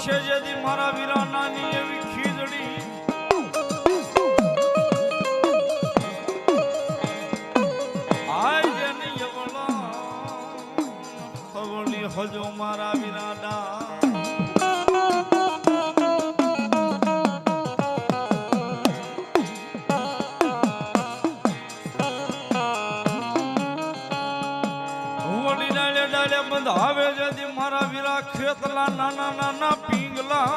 આવશે જેથી મારા વીરા નાની એવી ખીજડી આય જેની યવલા હવલી હજો મારા વીરાના આવે જેથી મારા વીરા ખેતલા નાના નાના પીંગલા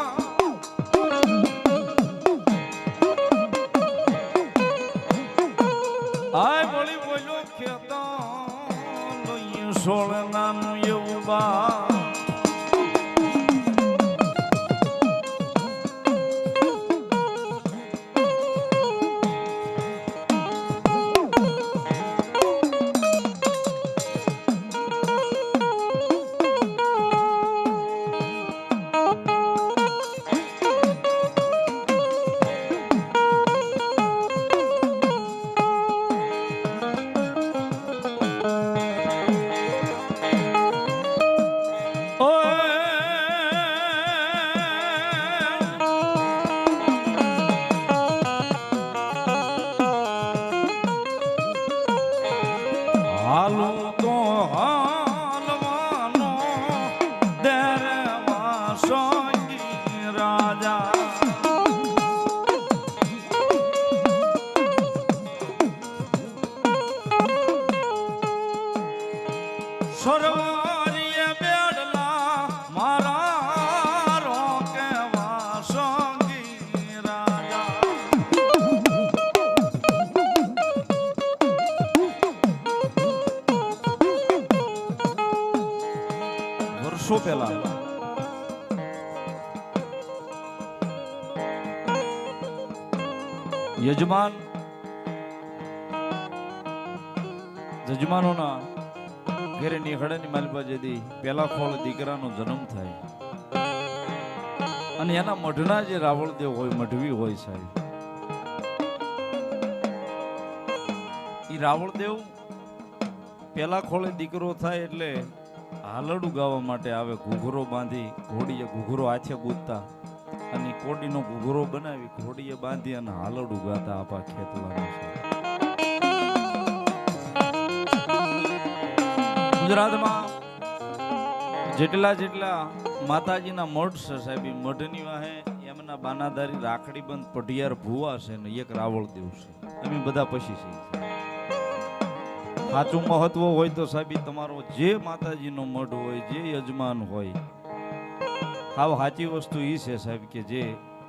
આય બોલી બોલ્યો ખેતા સોળ નાનું એવું બા હાલું તો હાલવાનો દેરવા સોંગી રાજા સરવારીએ બેડલા મારા રોકેવા સોંગી રાજા વર્ષો પહેલા યજમાનોના ઘરે નીકળેની માલપા જેથી પેલા ખોળ દીકરાનો જન્મ થાય અને એના મઢના જે રાવળદેવ હોય મઢવી હોય સાહેબ ઈ રાવળદેવ પેલા ખોળે દીકરો થાય એટલે હાલડું ગાવા માટે આવે ઘૂઘરો બાંધી ઘોડીએ ઘૂઘરો હાથે ગૂંથતા અને કોડીનો ઘૂઘરો બનાવી ઘોડીએ બાંધી અને હાલડું ગાતા આપા ખેતલાના ગુજરાતમાં જેટલા માતાજીના મઠ છે સાહેબ એ મઠની વાહે એમના બાનાધારી રાખડી બંધ પઢિયાર ભુવા છે ને એક રાવળદેવ છે અમે બધા પછી છીએ સાચું મહત્વ હોય તો સાહેબ તમારો જે માતાજીનો મઢ હોય જે યજમાન હોય હાવ સાચી વસ્તુ એ છે સાહેબ કે જે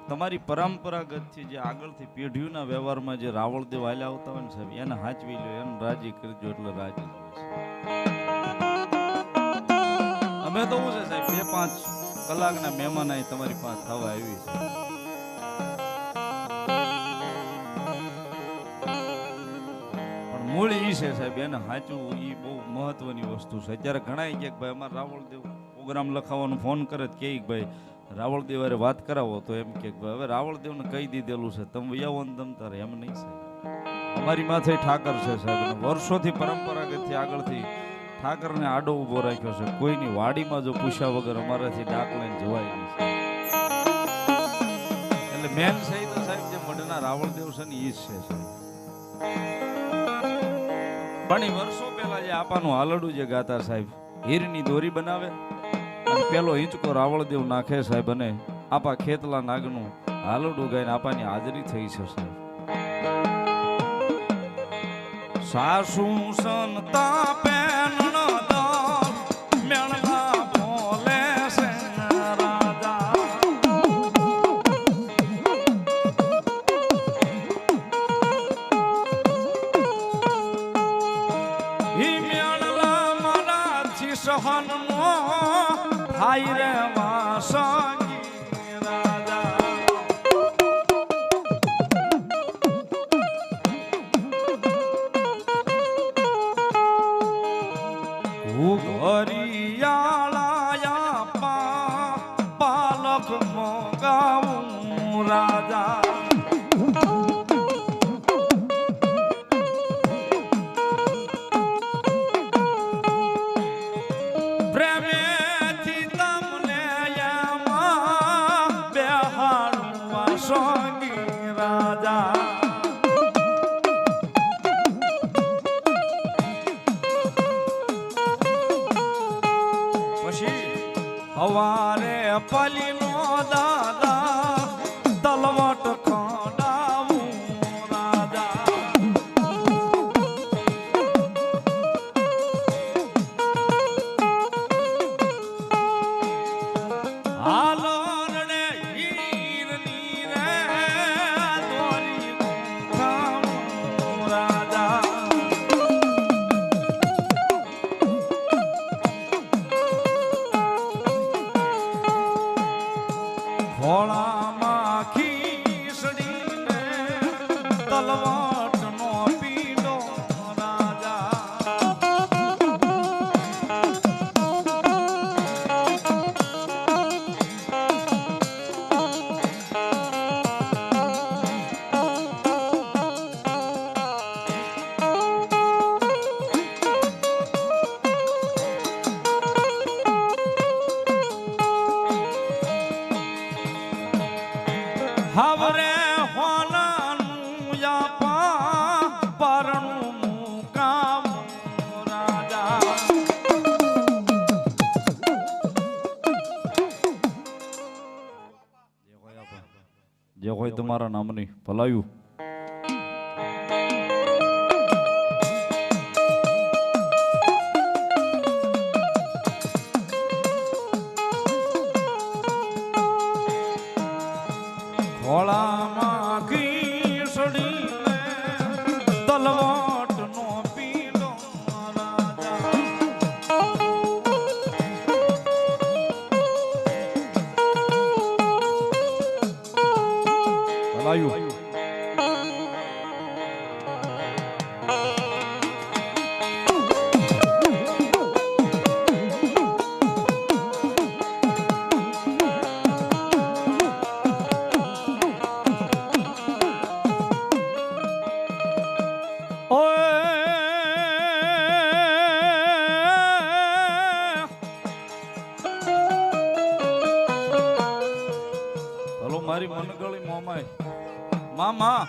તમારી પરંપરાગતથી જે આગળથી પેઢીઓના વ્યવહારમાં જે રાવળદેવ હાલ્યા આવતા હોય ને સાહેબ એને હાચવી લો એને રાજી કરજો એટલે રાજી અમે તો શું છે સાહેબ 2-5 કલાકના મહેમાન અહીં તમારી પાસે થવા આવી છે મૂળ ઈ છે સાહેબ એને સાચું ઈ બહુ મહત્વની વસ્તુ છે અત્યારે ઘણા કે ભાઈ અમારે રાવળદેવ પ્રોગ્રામ લખાવવાનો ફોન કરે કે ભાઈ રાવળદેવ અરે વાત કરાવો તો એમ કે હવે રાવળદેવને કહી દીધેલું છે તમે આવો ને તમ તારે એમ નહીં સાહેબ અમારી માથે ઠાકર છે સાહેબ વર્ષોથી પરંપરાગતથી આગળથી ઠાકરને આડો ઊભો રાખ્યો છે કોઈની વાડીમાં જો પૂછ્યા વગર અમારાથી ડાક લઈને જવાય નહીં એટલે મેન સહી તો સાહેબ જે મઢના રાવળદેવ છે ને ઈ જ છે સાહેબ પણ વર્ષો પહેલા જે આપાનું હાલડું જે ગાતા સાહેબ હીરની દોરી બનાવે અને પેલો હિંચકો રાવળદેવ નાખે સાહેબ અને આપા ખેતલા નાગનું હાલડું ગાઈને આપાની હાજરી થઈ છે સાહેબ સાસુ સંતા પેન મેળના બોલે છે રાજા સહન નો થાય રે વાસંગી રાજા ઘરિયાળા પાલક મોગાવું રાજા પ્રેમેથી તમને સોંગી રાજા પછી હવારે પલીનો દાદા તલવટ ખોડાવું રાજા હાલો રડે હીરની રે દોરી ખાવું રાજા ખોળામાં ખીસડીને તલવાટનો પીડો રાજા havre honaનું યાપા પરણું મુકામ રાજા જે હોય તમારા નામની ભલાયું ખોળામાં ઘીસડીને તલવાટનો પીડો રાજા ભલાયું મારી મનગળી મોમાય મામા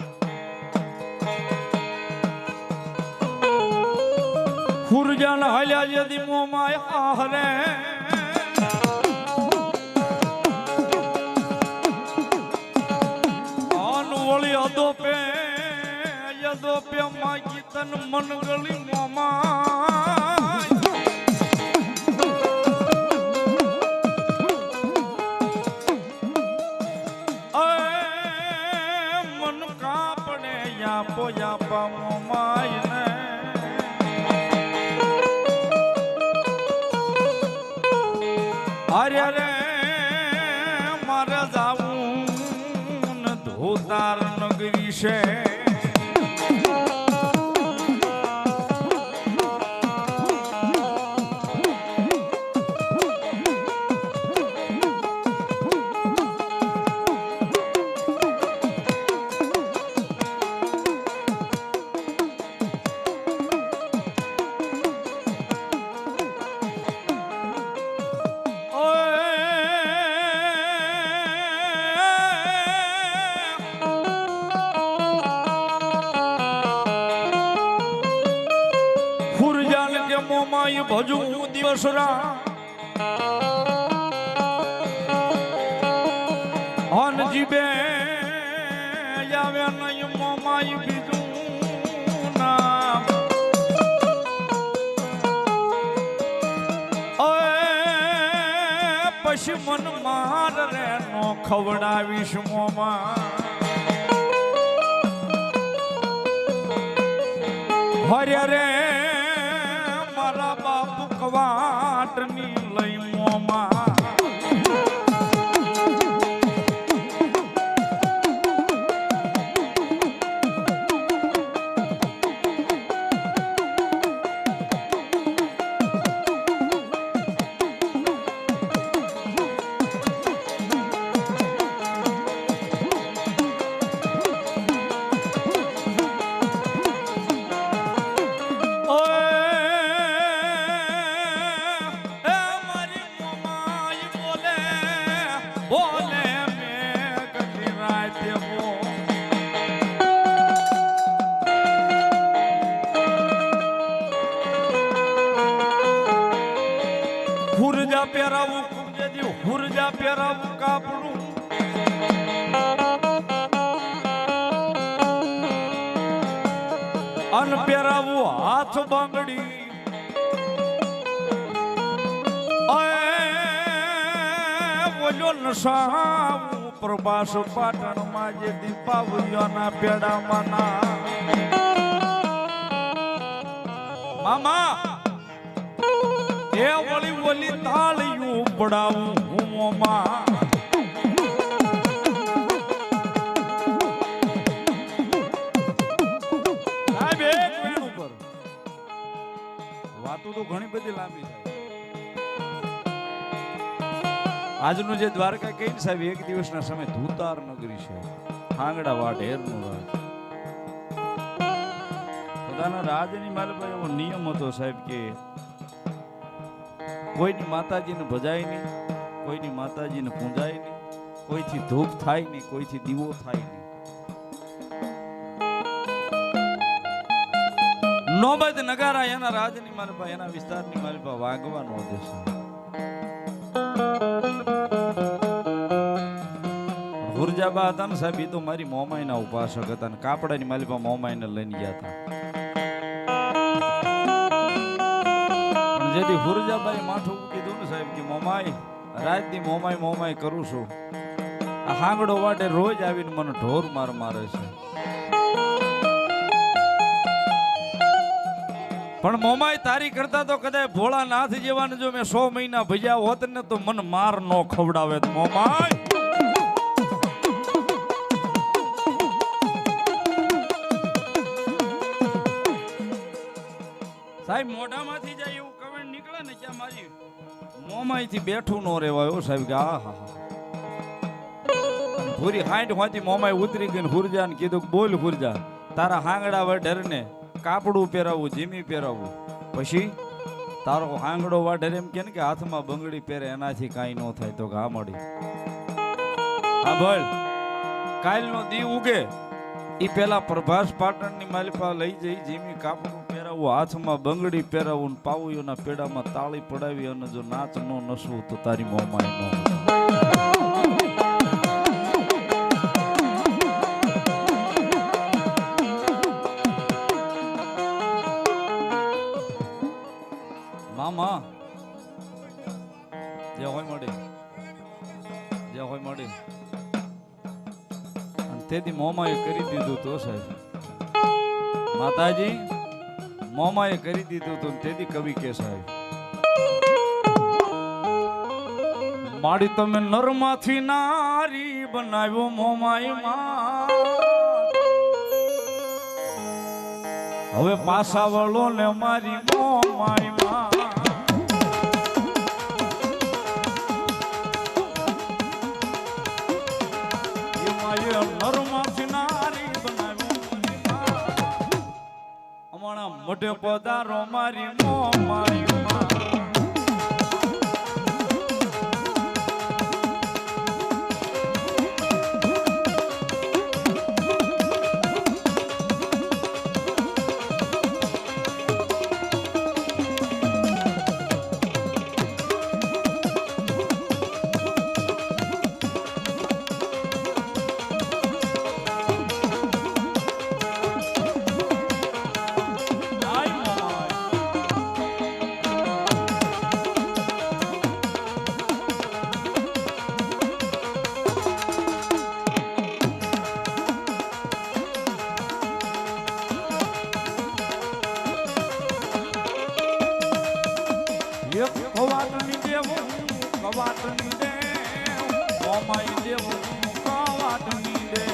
ફુરજાન હાલ્યા જદી મોમાય આહરે આન વળી અદોપે યદોપે માગી તન મનગળી મોમાય યાપો યાપા મોમાય ને અરે રે મારે જાવું ને ધોતાર નગરી છે મોમાય ભજું દિવસ હનજી બે આવે નહીં મોમાય બીજું નામ પછી મન માર રે નો ખવડાવીશ મોમા હરે રે મારા બાપુ કવાટની લઈ મોમા હુરજા પહેરાવું કુંજેજી હુરજા પહેરાવું કાપડું અન પહેરાવું હાથ બાંગડી બોલ્યો નશાવું પ્રભાસ પાટણમાં જે દીપાવલીઓના પેડામાં મામા એ વળી વળી તાળીયું પડાવું હું માં વાતો તો ઘણી બધી લાંબી થાય. આજનું જે દ્વારકા કઈ સાહેબ એક દિવસના સમય ધૂતાર નગરી છે, હાંગડા વાટ હેરનું રાજ. પોતાના રાજની માલભાઈ એવો નિયમ હતો સાહેબ કે કોઈની માતાજીને ભજાય નહીં, કોઈની માતાજીને પૂંજાય નહીં, કોઈથી ધૂપ થાય નહીં, કોઈથી દીવો થાય નહીં. નોબત નગારા એના રાજની માલપા એના વિસ્તારની માલપા વાગવાનો દેશ. ગુરજાબા હતા ને સાહેબ, એ તો મારી મોમાઈના ઉપાસક હતા ને કાપડાની માલપા મોમાઈને લઈને ગયા હતા. જેથી ગુરજાબાઈ માથું કીધું ને સાહેબ કે મોમાઈ રાતની મોમાઈ મોમાઈ કરું છું, આ હાંગડો વાટે રોજ આવીને મને ઢોર મારે છે. પણ મોમાઈ તારી કરતા તો કદાચ ભોળાનાથ જેવાને જો મેં 100 મહિના ભજ્યા હોત ને તો મને માર નો ખવડાવે. મોમાઈ સાહેબ મોઢામાંથી જાય એવું કમેન્ટ નીકળે ને કે મારી મોમાઈ થી બેઠું નો રહેવાયો સાહેબ કે આ હા પૂરી 60 હોતી મોમાઈ ઉતરી ગઈ ને હુરજાને કીધું બોલ હુરજા તારા હાંગડા વઢેર ને કાપડું પહેરાવું જીમી પહેરાવું, પછી તારો હાંગડો વાઢેર એમ કે હાથમાં બંગડી પહેરે એનાથી કાંઈ ન થાય તો ઘા મળી. હા બોલ કાલનો દી ઉગે ઈ પેલા પ્રભાસ પાટણની માલિપા લઈ જઈ જીમી કાપડું પહેરાવું, હાથમાં બંગડી પહેરાવું, પાવુયોના પેડામાં તાળી પડાવી અને જો નાચ નો નસવું તો તારી મોમાઈ નો. મામા જે હોય મળે અને તેથી મોમાએ કરી દીધું તો સાહેબ માતાજી મોમાએ કરી દીધું તો તેથી કવિ કે સાહેબ માડી તમે નરમાંથી નારી બનાવ્યો મોમાઈ માં, હવે પાછા વળો ને મારી મોમાઈ માં. મોઢે પધારો મારી મોમાઈ કવાટની દેવું કવાટની દે મોમાઈ દેવું કવાટની દે.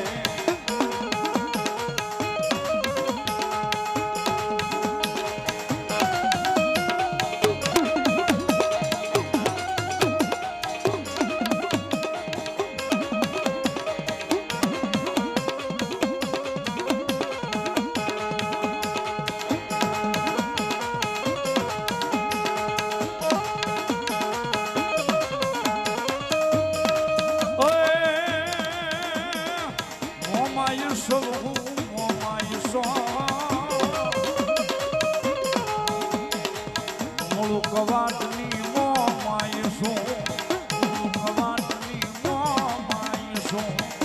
કવાટની મોમાઈ મોમાય શું ભગવાનની મોમાય શું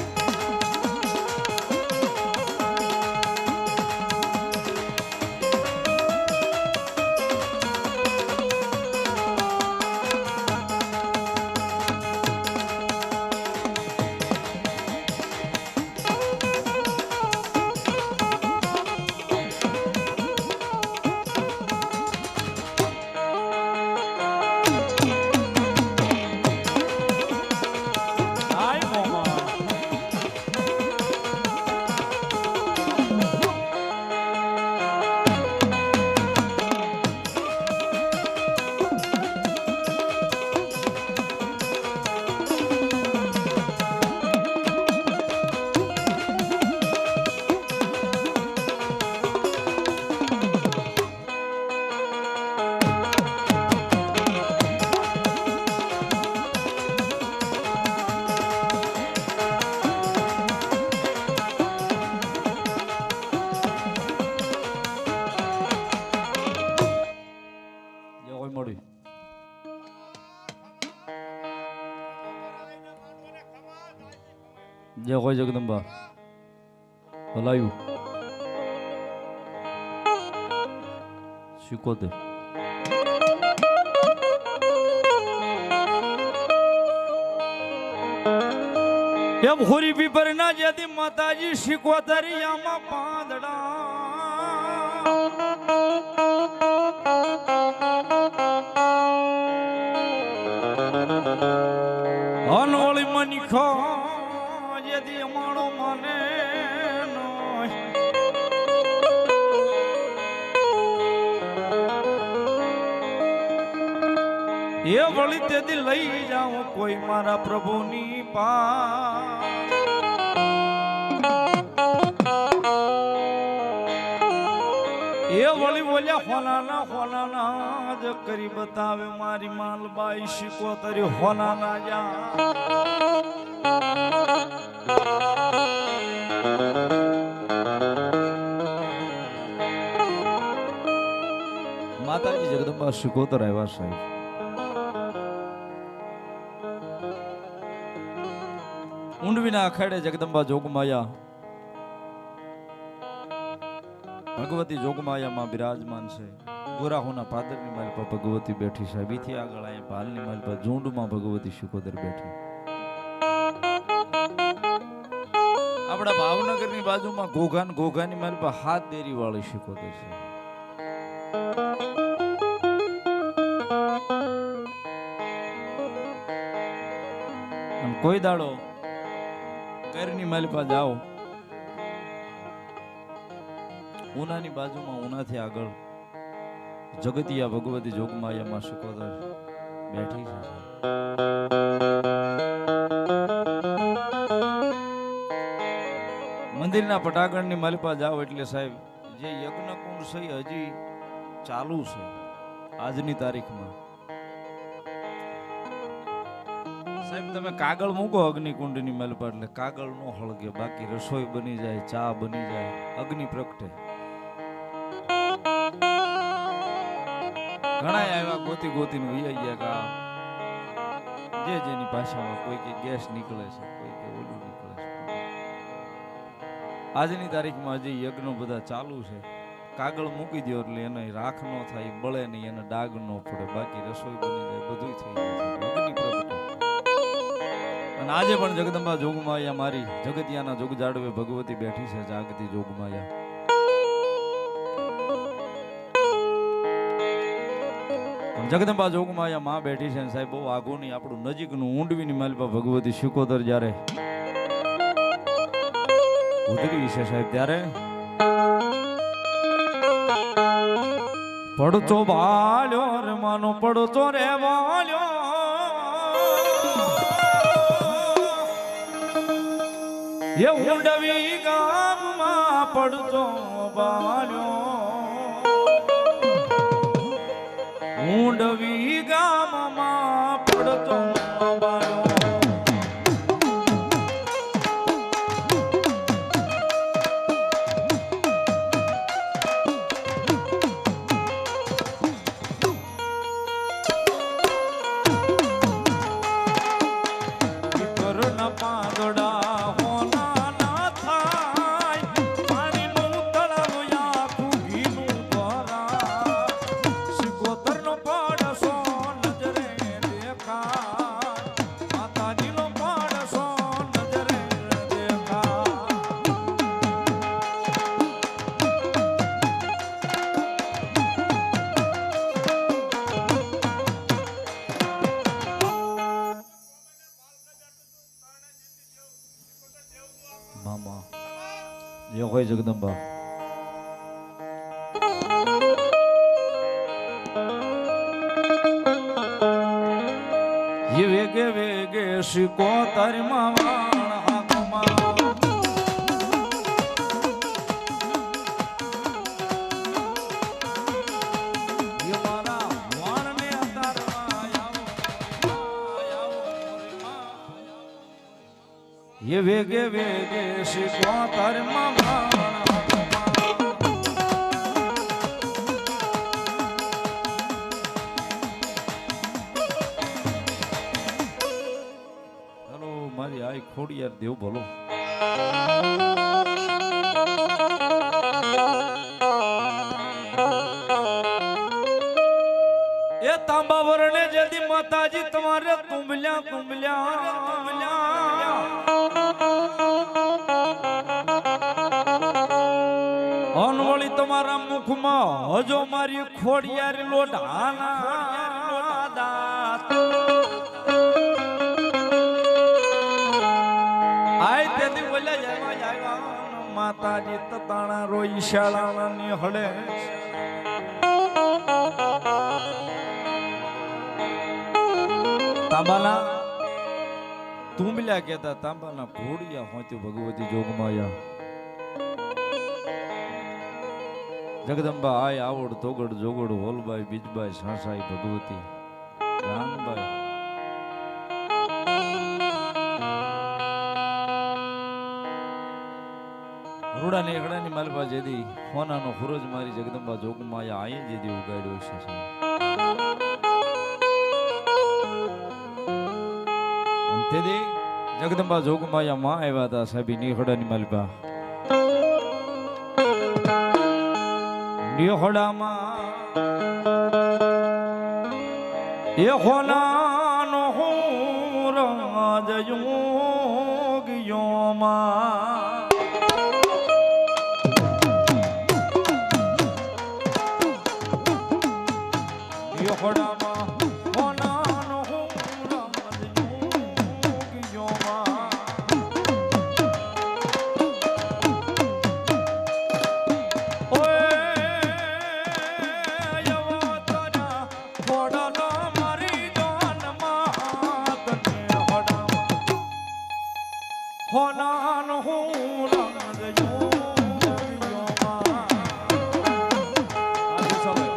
જય હોય જગદંબા ભલાયું શીખોતેર એમ હોરી પીપર ના જેથી માતાજી શીખોતરી આમાં પાંદડા અનોળી મની ખો જેથી અમારો મને એ વળી તેથી લઈ જાઉં કોઈ મારા પ્રભુની પા એ વળી બોલ્યા હોનાના જ કરી બતાવે મારી માલબાઈ શીખોતરી હોનાના જા માતાજી જગદંબા શીખોતર આવ્યા સાહેબ ઊંડવીના અખાડે જગદંબા જોગમાયા ભગવતી જોગમાયામાં બિરાજમાન છે ગોરાહોના પાદરની માલ પર ભગવતી બેઠી સાહેબ એથી આગળ અહીંયા પાલની માલ પર ઝુંડમાં ભગવતી શીખોતર બેઠી આપણા ભાવનગરની બાજુમાં ઘોઘાની માલ પર હાથ દેરી વાળી શીખોતર છે અને કોઈ દાડો ઘરની માલિપા જાઓ ઉનાની બાજુમાં ઉનાથી આગળ જગતિયા ભગવતી જોગમાયામાં શીખોતર બેઠી છે મંદિરના પટાગણની માલિપા જાઓ એટલે સાહેબ જે યજ્ઞ કુંડ છે હજી ચાલુ છે આજની તારીખમાં સાહેબ તમે કાગળ મૂકો અગ્નિકુંડની મેલ પર એટલે કાગળ નો હળગે બાકી રસોઈ બની જાય ચા બની જાય અગ્નિ પ્રગટે ઘણા આવ્યા ગોતીને ઉઈ ગયા કે જેની ભાષામાં કોઈ કે ગેસ નીકળે છે કોઈ કે ઓલું નીકળે છે આજની તારીખમાં હજી યજ્ઞ બધા ચાલુ છે કાગળ મૂકી દો એટલે એને રાખ ન થાય બળે નહીં એને ડાઘ ન પડે બાકી રસોઈ બની જાય બધું થઈ જાય અગ્નિ પ્રગટે અને આજે પણ જગદંબા જોગમાયા મારી જગતિયાના જોગ જાડવે ભગવતી બેઠી છે જાગતી જોગમાયા જગદંબા જોગમાયા માં બેઠી છે સાહેબ બહુ આઘું નહીં આપણું નજીકનું ઊંડવીની માલપા ભગવતી શીખોતર જ્યારે ઉતરી છે સાહેબ ત્યારે પડતો બાલ્યો રે માનો પડતો રે બાલ્યો એ ઊંડવી ગામમાં પડતો બાલ્યો ઊંડવી ગામમાં પડતો બાલ્યો હોય જગદંબા. એ વેગે વેગે શીખો તારી માવાણ હાકમાં એ મારા વાણને તારમાં આવો એ વેગે વેગે શીખો તારી માવાણ મારી આઈ ખોડિયાર દેવ બોલો. એ તાંબા વરણે જેદી માતાજી તમારે તુંબલ્યા તુંબલ્યા અનવળી તમારા મુખમાં હજો મારી ખોડિયાર લોઢાના દાંત આય તેથી બોલ્યા જાય માતાજી તતાણા રોઈ શાળાના ની હડે તાંબાના તુંબલ્યા કેતા તાંબાના ઘોડિયા હોતી ભગવતી જોગમાયા જગદંબા આય આવડ તોગડ જોગડ હોલબાઈ બીજબાઈ સાસાઈ ભગવતી જાનબાઈ રૂડાની એકડાની માલપા જેદી હોનાનો ફુરજ મારી જગદંબા જોગમાયા આયે જેદી ઉગાડ્યો છે. તેથી જગદંબા જોગમાયા માં આવ્યા હતા સાહેબી નીહડાની માલપા નીહડામાં એ હોનાનો હું રાજયોગીઓમાં યોગડામાં હોનાનો હું રાજયોગીઓમાં ઓય યવા તારા ખોડલો મારી જાનમાં તને હોડામાં હોનાનો હું રાજયોગીઓમાં આજે સમય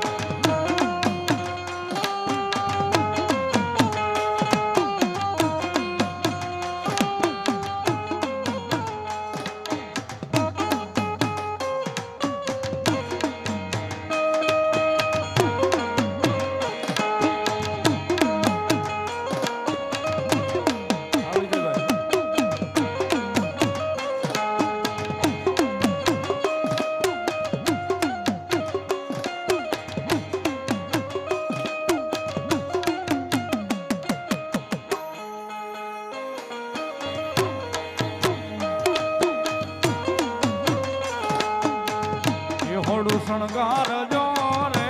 શણગાર જો રે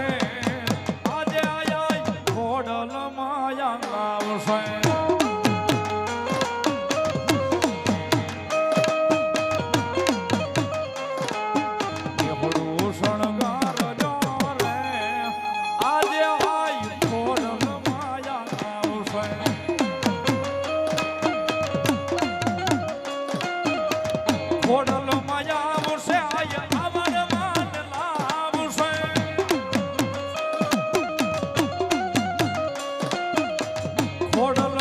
આજે આયા ખોડલ માયા આવશે શણગાર જો રે આજે આય ખોડલ માયા આવશે ખોડલ માયા આવશે આયા ખોડલ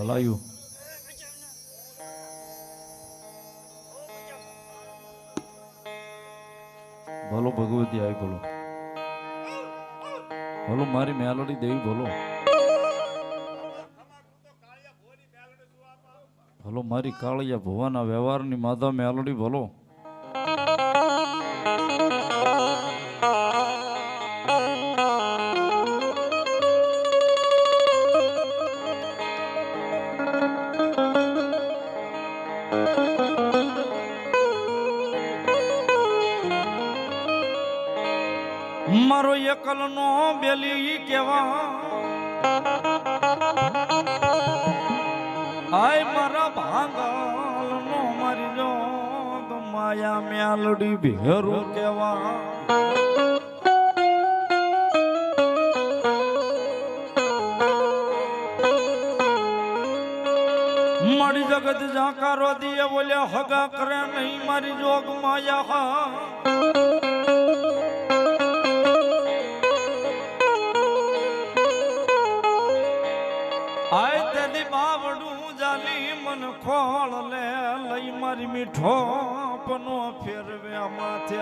ભલાયું બોલો ભગવતી આવી બોલો બોલો મારી મેલોડી દેવી બોલો બોલો મારી કાળિયા ભુવાના વ્યવહારની માતા મેલોડી બોલો મારો એકલનો બેલી કેવા આય મારા ભાંગલનો મારી જો તો માયા મેલડી ભેરું કેવા મારી જગત જાકારો દીએ બોલ્યા હગા કરે નહીં મારી જોગ માયા આય તેદી બાવડું જાલી મન ખોળ લે લઈ મારી મીઠો પનો ફેરવે માથે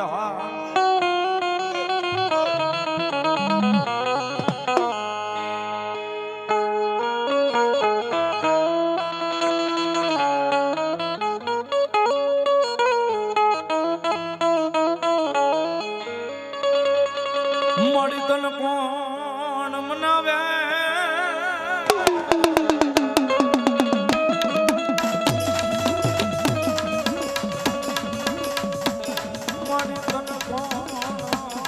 મળી તન કોણ મનાવે મળી તન કોણ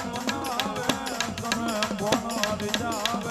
મનાવે તને કોણ રીજા